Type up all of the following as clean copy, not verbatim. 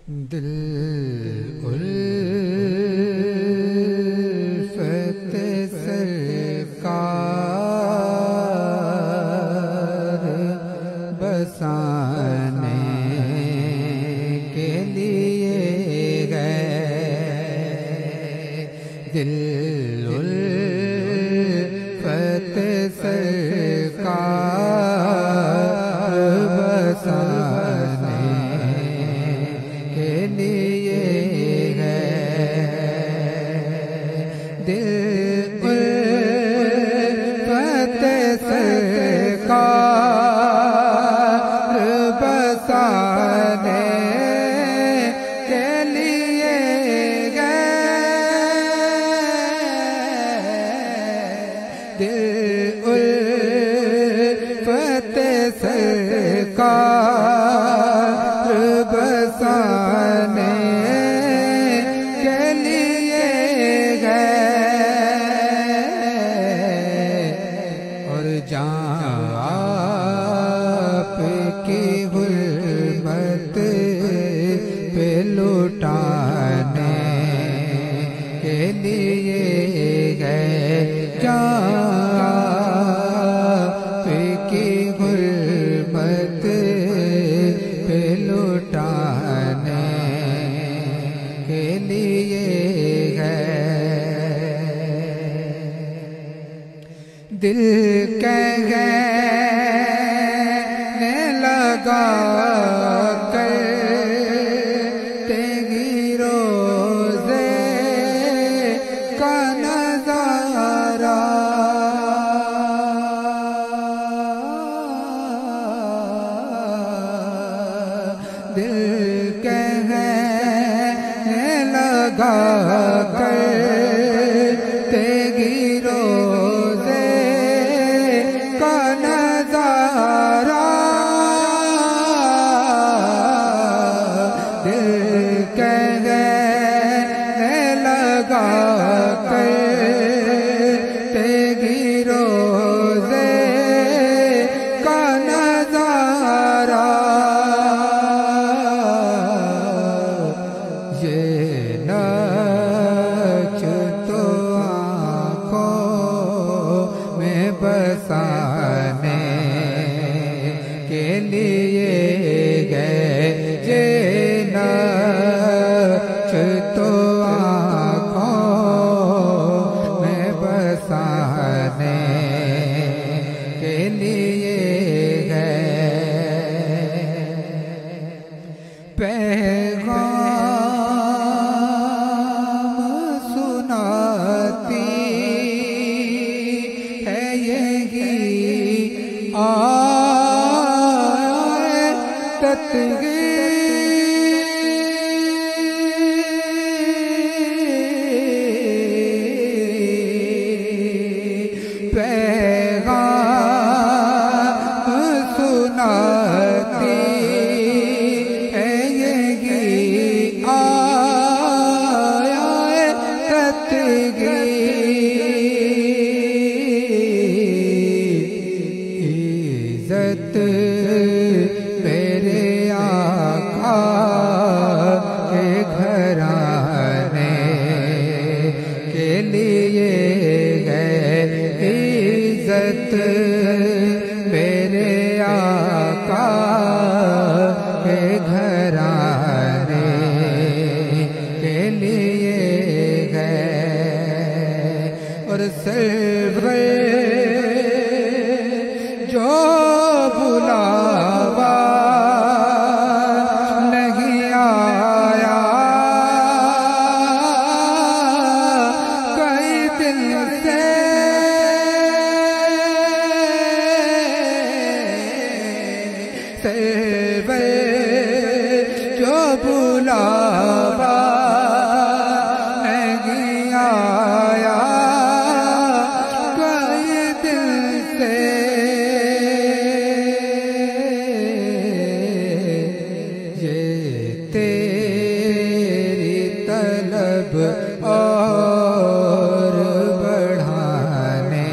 दिल उल्फत सरकार बसाने के लिए गए। दिल उल्फत सरकार बसाने के लिए गए। दिल उल्फत सरकार बसाने के लिए गए। दिल उल्फत सरकार बसाने के लिए गए। और आप की हुर्मत पे लुटाने के लिए गए। आप की हुर्मत पे लुटाने के लिए गए। दिल कहने लगा करते रोज़े का नज़ारा। दिल कहने लगा करते रोज़े का नज़ारा। दिल कहने लगा करते रोज़े का नज़ारा। ये नाच तो आँखों में बसाने के लिए गए। ये नाच तो आँखों में बसाने के लिए गए। पैगाम सुनाती है यही आयत पैगाम सुनाती है यही आयत इज़्ज़त मेरे आका के घराने के लिए गए। इज़्ज़त मेरे आका के घराने के लिए गए। और सरवर जो बुलावा नहीं आया कई दिन से। सरवर जो बुलावा नहीं आया कई दिन से। ये तेरी तलब और बढ़ाने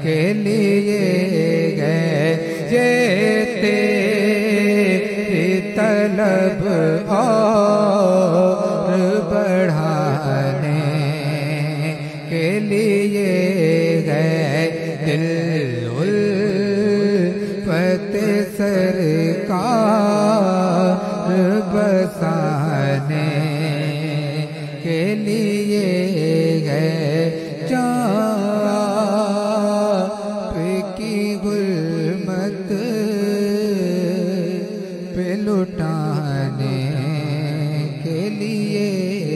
के लिए गए। ये तेरी तलब तलब और बढ़ाने के लिए है दिल उल्फत सरकार बसाने के लिए है चाँद की गुलमत पे लुटाने के लिए